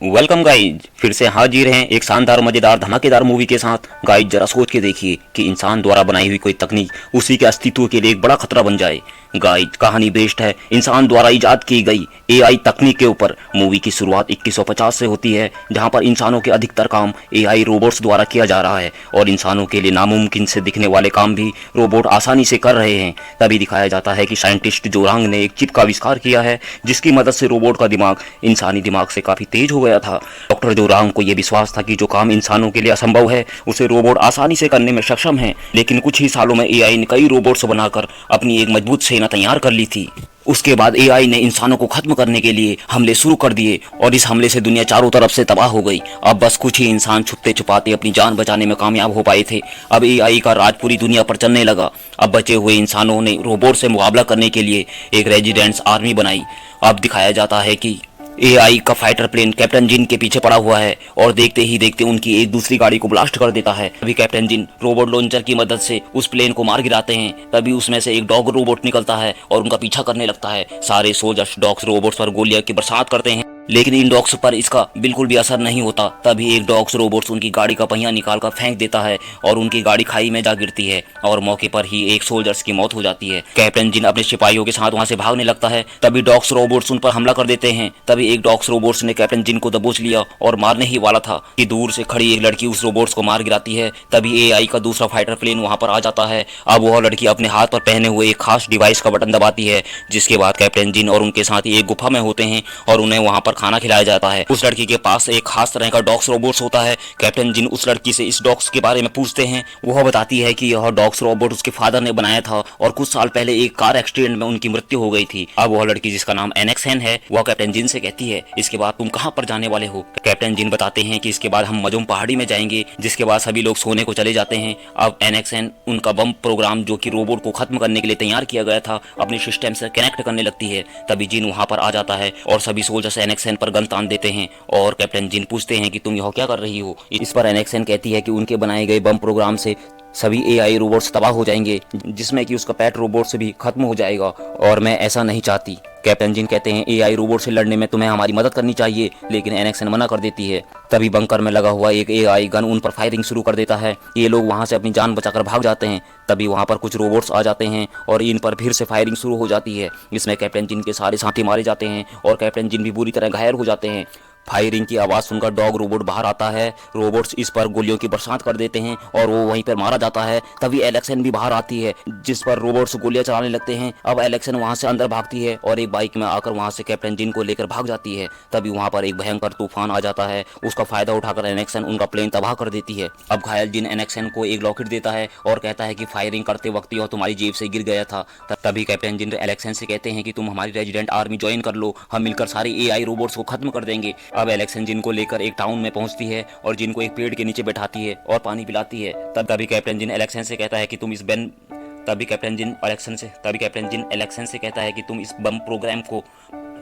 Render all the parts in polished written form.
Welcome guys, फिर से हाजिर हैं एक शानदार मजेदार धमाकेदार मूवी के साथ। गाइज जरा सोच के देखिए कि इंसान द्वारा बनाई हुई कोई तकनीक उसी के अस्तित्व के लिए एक बड़ा खतरा बन जाए। गाइज कहानी बेस्ड है इंसान द्वारा इजाद की गई एआई तकनीक के ऊपर। मूवी की शुरुआत 2150 से होती है, जहां पर इंसानों के अधिकतर काम एआई रोबोट्स द्वारा किया जा रहा है और इंसानों के लिए नामुमकिन से दिखने वाले काम भी रोबोट आसानी से कर रहे हैं। तभी दिखाया जाता है कि साइंटिस्ट जोरांग ने एक चिप का आविष्कार किया है, जिसकी मदद से रोबोट का दिमाग इंसानी दिमाग से काफी तेज हो गया था। डॉक्टर जोरांग को यह विश्वास था कि जो काम इंसानों के लिए असंभव है उसे रोबोट आसानी से करने में सक्षम है। लेकिन कुछ ही सालों में एआई ने कई रोबोट्स बनाकर अपनी एक मजबूत सेना तैयार कर ली थी। उसके बाद एआई ने इंसानों को खत्म करने के लिए हमले शुरू कर दिए और इस हमले से दुनिया चारों तरफ से तबाह हो गई। अब बस कुछ ही इंसान छुपते छुपाते अपनी जान बचाने में कामयाब हो पाए थे। अब एआई का राज पूरी दुनिया पर चलने लगा। अब बचे हुए इंसानों ने रोबोट से मुकाबला करने के लिए एक रेजिडेंट्स आर्मी बनाई। अब दिखाया जाता है कि एआई का फाइटर प्लेन कैप्टन जिन के पीछे पड़ा हुआ है और देखते ही देखते उनकी एक दूसरी गाड़ी को ब्लास्ट कर देता है। तभी कैप्टन जिन रोबोट लॉन्चर की मदद से उस प्लेन को मार गिराते हैं। तभी उसमें से एक डॉग रोबोट निकलता है और उनका पीछा करने लगता है। सारे सोल्जर्स डॉग्स रोबोट्स पर गोलियां की बरसात करते हैं, लेकिन इन डॉग्स पर इसका बिल्कुल भी असर नहीं होता। तभी एक डॉग्स रोबोट्स उनकी गाड़ी का पहिया निकाल कर फेंक देता है और उनकी गाड़ी खाई में जा गिरती है और मौके पर ही एक सोल्जर्स की मौत हो जाती है। कैप्टन जिन अपने सिपाहियों के साथ वहां से भागने लगता है। तभी डॉग्स रोबोट्स उन पर हमला कर देते हैं। तभी एक डॉग्स रोबोट्स ने कैप्टन जिन को दबोच लिया और मारने ही वाला था कि दूर से खड़ी एक लड़की उस रोबोट्स को मार गिराती है। तभी एआई का दूसरा फाइटर प्लेन वहां पर आ जाता है। अब वह लड़की अपने हाथ पर पहने हुए एक खास डिवाइस का बटन दबाती है, जिसके बाद कैप्टन जिन और उनके साथी एक गुफा में होते हैं और उन्हें वहां पर खाना खिलाया जाता है। उस लड़की के पास एक खास तरह का डॉग्स रोबोट्स होता है। कैप्टन जिन उस लड़की से इस डॉग्स के बारे में पूछते हैं। वह बताती है कि यह डॉग्स रोबोट उसके फादर ने बनाया था और कुछ साल पहले एक कार एक्सीडेंट में उनकी मृत्यु हो गई थी। अब वह लड़की, जिसका नाम एनएक्सन है, वह कैप्टन जिन से कहती है, इसके बाद तुम कहां पर जाने वाले हो? कैप्टन जिन बताते हैं कि इसके बाद हम मजूम पहाड़ी में जाएंगे, जिसके बाद सभी लोग सोने को चले जाते हैं। अब एनएक्सन उनका बम प्रोग्राम, जो कि रोबोट को खत्म करने के लिए तैयार किया गया था, अपने सिस्टम से कनेक्ट करने लगती है। तभी जिन वहां पर आ जाता है और सभी सोल्जर्स एनएक्सन पर गन तान देते हैं और कैप्टन जिन पूछते हैं कि तुम यह क्या कर रही हो? इस पर एनएक्सन कहती है कि उनके बनाए गए बम प्रोग्राम से सभी एआई रोबोट्स तबाह हो जाएंगे, जिसमें कि उसका पेट रोबोट से भी खत्म हो जाएगा और मैं ऐसा नहीं चाहती। कैप्टन जिन कहते हैं एआई रोबोट से लड़ने में तुम्हें हमारी मदद करनी चाहिए, लेकिन एनएक्सन मना कर देती है। तभी बंकर में लगा हुआ एक एआई गन उन पर फायरिंग शुरू कर देता है। ये लोग वहां से अपनी जान बचाकर भाग जाते हैं। तभी वहां पर कुछ रोबोट्स आ जाते हैं और इन पर फिर से फायरिंग शुरू हो जाती है। इसमें कैप्टन जिन के सारे साथी मारे जाते हैं और कैप्टन जिन भी बुरी तरह घायल हो जाते हैं। फायरिंग की आवाज सुनकर डॉग रोबोट बाहर आता है। रोबोट्स इस पर गोलियों की बरसात कर देते हैं और वो वहीं पर मारा जाता है। तभी एलेक्सन भी बाहर आती है, जिस पर रोबोट्स गोलियां चलाने लगते हैं। अब एलेक्सन वहां से अंदर भागती है और एक बाइक में आकर वहां से कैप्टन जिन को लेकर भाग जाती है। तभी वहां पर एक भयंकर तूफान आ जाता है। उसका फायदा उठाकर एलेक्सन उनका प्लेन तबाह कर देती है। अब घायल जिन एलेक्सन को एक लॉकेट देता है और कहता है कि फायरिंग करते वक्त यह तुम्हारी जेब से गिर गया था। तभी कैप्टन जिन एलेक्सन से कहते हैं कि तुम हमारी रेजिडेंट आर्मी ज्वाइन कर लो, हम मिलकर सारे एआई रोबोट्स को खत्म कर देंगे। अब एलेक्सन जिन को लेकर एक टाउन में पहुंचती है और जिन को एक पेड़ के नीचे बैठाती है और पानी पिलाती है। तभी कैप्टन जिन एलेक्सन से कहता है कि तुम इस कैप्टन जिन एलेक्सन से कहता है कि तुम इस बम प्रोग्राम को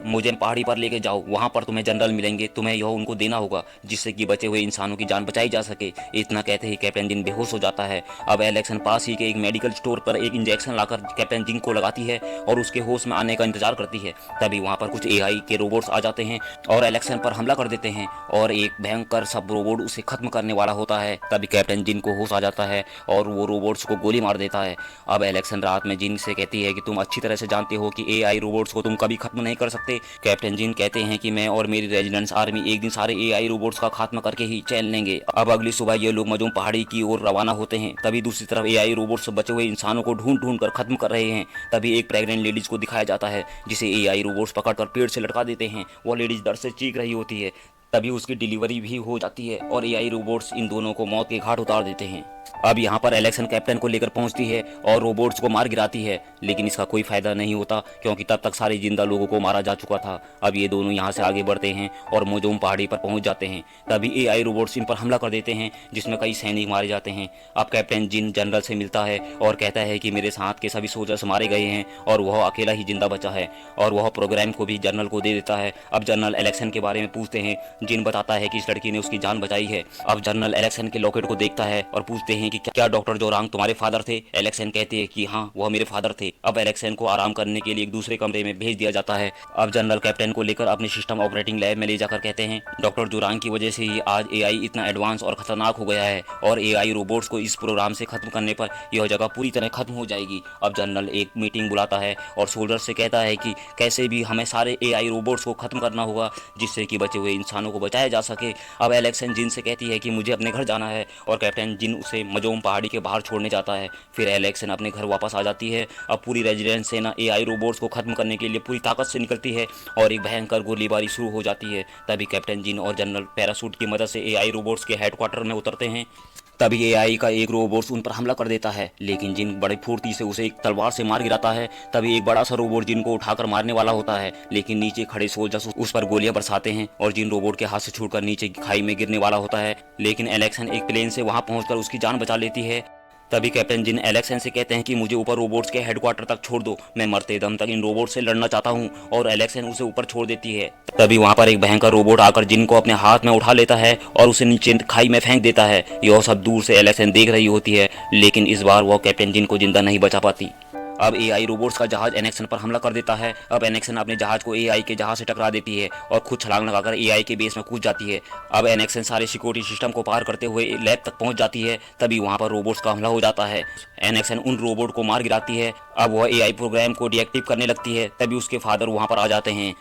मुझे पहाड़ी पर लेके जाओ, वहां पर तुम्हें जनरल मिलेंगे, तुम्हें यह उनको देना होगा, जिससे कि बचे हुए इंसानों की जान बचाई जा सके। इतना कहते ही कैप्टन जिन बेहोश हो जाता है। अब एलेक्सन पास ही के एक मेडिकल स्टोर पर एक इंजेक्शन लाकर कैप्टन जिन को लगाती है और उसके होश में आने का इंतजार करती है। तभी वहां पर कुछ एआई के रोबोट्स आ जाते हैं और एलेक्सन पर हमला कर देते हैं और एक भयंकर सब रोबोट उसे खत्म करने वाला होता है। तभी कैप्टन जिन को होश आ जाता है और वो रोबोट्स को गोली मार देता है। अब एलेक्सन रात में जिन से कहती है कि तुम अच्छी तरह से जानते हो कि एआई रोबोट्स को तुम कभी खत्म नहीं कर सकते। कैप्टन जिन कहते हैं कि मैं और मेरी रेजिडेंट्स आर्मी एक दिन सारे एआई रोबोट्स का खात्मा करके ही चैन लेंगे। अब अगली सुबह ये लोग मजूम पहाड़ी की ओर रवाना होते हैं। तभी दूसरी तरफ एआई रोबोट्स बचे हुए इंसानों को ढूंढ ढूंढ कर खत्म कर रहे हैं। तभी एक प्रेग्नेंट लेडीज को दिखाया जाता है, जिसे एआई रोबोट्स पकड़कर पेड़ से लटका देते हैं। वो लेडीज दर्द से चीख रही होती है। तभी उसकी डिलीवरी भी हो जाती है और एआई रोबोट्स इन दोनों को मौत के घाट उतार देते हैं। अब यहाँ पर एलेक्सन कैप्टन को लेकर पहुंचती है और रोबोट्स को मार गिराती है, लेकिन इसका कोई फायदा नहीं होता क्योंकि तब तक सारे जिंदा लोगों को मारा जा चुका था। अब ये दोनों यहाँ से आगे बढ़ते हैं और मोजोम पहाड़ी पर पहुंच जाते हैं। तभी एआई रोबोट्स इन पर हमला कर देते हैं, जिसमें कई सैनिक मारे जाते हैं। अब कैप्टन जिन जनरल से मिलता है और कहता है कि मेरे साथ के सभी सोल्जर्स मारे गए हैं और वह अकेला ही जिंदा बचा है, और वह प्रोग्राम को भी जनरल को दे देता है। अब जनरल एलेक्सन के बारे में पूछते हैं। जिन बताता है कि इस लड़की ने उसकी जान बचाई है। अब जनरल एलेक्सन के लॉकेट को देखता है और पूछते कहते हैं कि क्या डॉक्टर जोरांग तुम्हारे फादर थे। एलेक्सन कहते हैं कि हाँ वह मेरे फादर थे। अब एलेक्सन को आराम करने के लिए एक दूसरे कमरे में भेज दिया जाता है। अब जनरल कैप्टन को लेकर अपने सिस्टम ऑपरेटिंग लैब में ले जाकर कहते हैं डॉक्टर जोरांग की वजह से ही आज एआई इतना एडवांस और खतरनाक हो गया है और एआई रोबोट्स को इस प्रोग्राम से खत्म करने पर यह जगह पूरी तरह खत्म हो जाएगी। अब जनरल एक मीटिंग बुलाता है और सोल्जर से कहता है कि कैसे भी हमें सारे एआई रोबोट्स को खत्म करना होगा जिससे कि बचे हुए इंसानों को बचाया जा सके। अब एलेक्सन जिन से कहती है कि मुझे अपने घर जाना है और कैप्टन जिन उसे मजोम पहाड़ी के बाहर छोड़ने जाता है। फिर एलेक्सन अपने घर वापस आ जाती है। अब पूरी रेजिडेंस सेना एआई रोबोट्स को खत्म करने के लिए पूरी ताकत से निकलती है और एक भयंकर गोलीबारी शुरू हो जाती है। तभी कैप्टन जिन और जनरल पैराशूट की मदद से एआई रोबोट्स के हेडक्वार्टर में उतरते हैं। तभी एआई का एक रोबोट उन पर हमला कर देता है, लेकिन जिन बड़ी फुर्ती से उसे एक तलवार से मार गिराता है। तभी एक बड़ा सा रोबोट जिन को उठाकर मारने वाला होता है, लेकिन नीचे खड़े सोल्जर्स उस पर गोलियां बरसाते हैं और जिन रोबोट के हाथ से छूटकर नीचे खाई में गिरने वाला होता है, लेकिन एलेक्सन एक प्लेन से वहां पहुंचकर उसकी जान बचा लेती है। तभी कैप्टन जिन एलेक्सन से कहते हैं कि मुझे ऊपर रोबोट्स के हेडक्वार्टर तक छोड़ दो, मैं मरते दम तक इन रोबोट से लड़ना चाहता हूं। और एलेक्सन उसे ऊपर छोड़ देती है। तभी वहां पर एक भयंकर रोबोट आकर जिन को अपने हाथ में उठा लेता है और उसे नीचे खाई में फेंक देता है। यह सब दूर से एलेक्सन देख रही होती है, लेकिन इस बार वह कैप्टन जिन को जिंदा नहीं बचा पाती। अब एआई रोबोट्स का जहाज एनेक्सन पर हमला कर देता है। अब एनेक्सन अपने जहाज को एआई के जहाज से टकरा देती है और खुद छलांग लगाकर एआई के बेस में कूद जाती है। अब एनेक्सन सारे सिक्योरिटी सिस्टम को पार करते हुए लैब तक पहुंच जाती है। तभी वहां पर रोबोट्स का हमला हो जाता है। एनेक्सन उन रोबोट को मार गिराती है। अब वह एआई प्रोग्राम को डीएक्टिव करने लगती है। तभी उसके फादर वहां पर आ जाते हैं।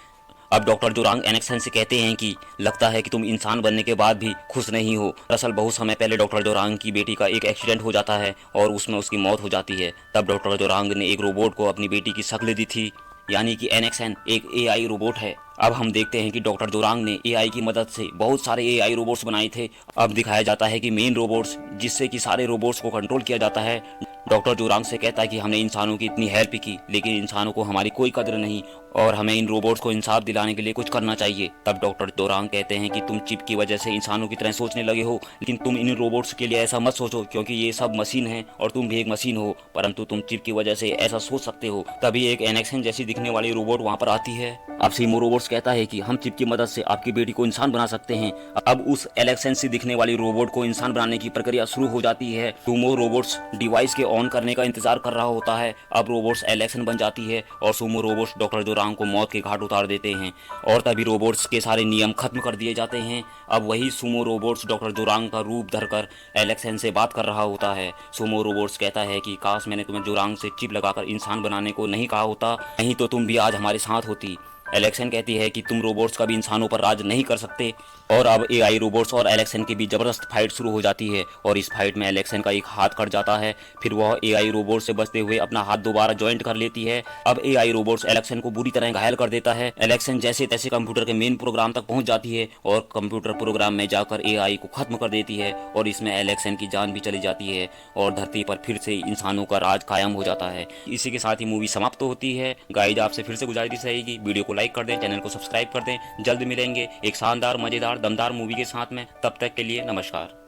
अब डॉक्टर जोरांग एनेक्सन से कहते हैं कि लगता है कि तुम इंसान बनने के बाद भी खुश नहीं हो। दरअसल बहुत समय पहले डॉक्टर जोरांग की बेटी का एक एक्सीडेंट हो जाता है और उसमें उसकी मौत हो जाती है। तब डॉक्टर जोरांग ने एक रोबोट को अपनी बेटी की शक्ल दी थी, यानी कि एनेक्सन एक एआई रोबोट है। अब हम देखते हैं कि डॉक्टर जोरांग ने एआई की मदद से बहुत सारे एआई रोबोट्स बनाए थे। अब दिखाया जाता है कि मेन रोबोट्स जिससे कि सारे रोबोट्स को कंट्रोल किया जाता है। डॉक्टर जोरांग से कहता है कि हमने इंसानों की इतनी हेल्प की, लेकिन इंसानों को हमारी कोई कदर नहीं और हमें इन रोबोट्स को इंसाफ दिलाने के लिए कुछ करना चाहिए। तब डॉक्टर जोरांग कहते हैं कि तुम चिप की वजह से इंसानों की तरह सोचने लगे हो, लेकिन तुम इन रोबोट्स के लिए ऐसा मत सोचो क्योंकि ये सब मशीन है और तुम भी एक मशीन हो, परंतु तुम चिप की वजह से ऐसा सोच सकते हो। तभी एक एनेक्सन जैसी दिखने वाली रोबोट वहां पर आती है। अब सीमो रोबोट्स कहता है कि हम चिप की मदद से आपकी बेटी को इंसान बना सकते हैं। अब उस एलेक्सन से दिखने वाली रोबोट को इंसान बनाने की प्रक्रिया शुरू हो जाती है। सुमो रोबोट्स डिवाइस के ऑन करने का इंतजार कर रहा होता है। अब रोबोट्स एलेक्सन बन जाती है और सुमो रोबोट्स डॉक्टर जोरांग को मौत के घाट उतार देते हैं और तभी रोबोट्स के सारे नियम खत्म कर दिए जाते हैं। अब वही सुमो रोबोट्स डॉक्टर जोरांग का रूप धरकर एलेक्सन से बात कर रहा होता है। सुमो रोबोट्स कहता है कि काश मैंने तुम्हें जोरांग से चिप लगाकर इंसान बनाने को नहीं कहा होता, नहीं तो तुम भी आज हमारे साथ होती। एलेक्सन कहती है कि तुम रोबोट्स कभी इंसानों पर राज नहीं कर सकते। और अब एआई रोबोट्स और एलेक्सन के बीच जबरदस्त फाइट शुरू हो जाती है और इस फाइट में एलेक्सन का एक हाथ कट जाता है। फिर वह एआई रोबोट से बचते हुए अपना हाथ दोबारा ज्वाइंट कर लेती है। अब एआई रोबोट्स एलेक्सन को बुरी तरह घायल कर देता है। एलेक्सन जैसे तैसे कंप्यूटर के मेन प्रोग्राम तक पहुंच जाती है और कंप्यूटर प्रोग्राम में जाकर एआई को खत्म कर देती है और इसमें एलेक्सन की जान भी चली जाती है और धरती पर फिर से इंसानों का राज कायम हो जाता है। इसी के साथ ही मूवी समाप्त होती है। गाइज आपसे फिर से गुजारिश रहेगी, वीडियो को लाइक कर दें, चैनल को सब्सक्राइब कर दें। जल्द मिलेंगे एक शानदार मजेदार दमदार मूवी के साथ में। तब तक के लिए नमस्कार।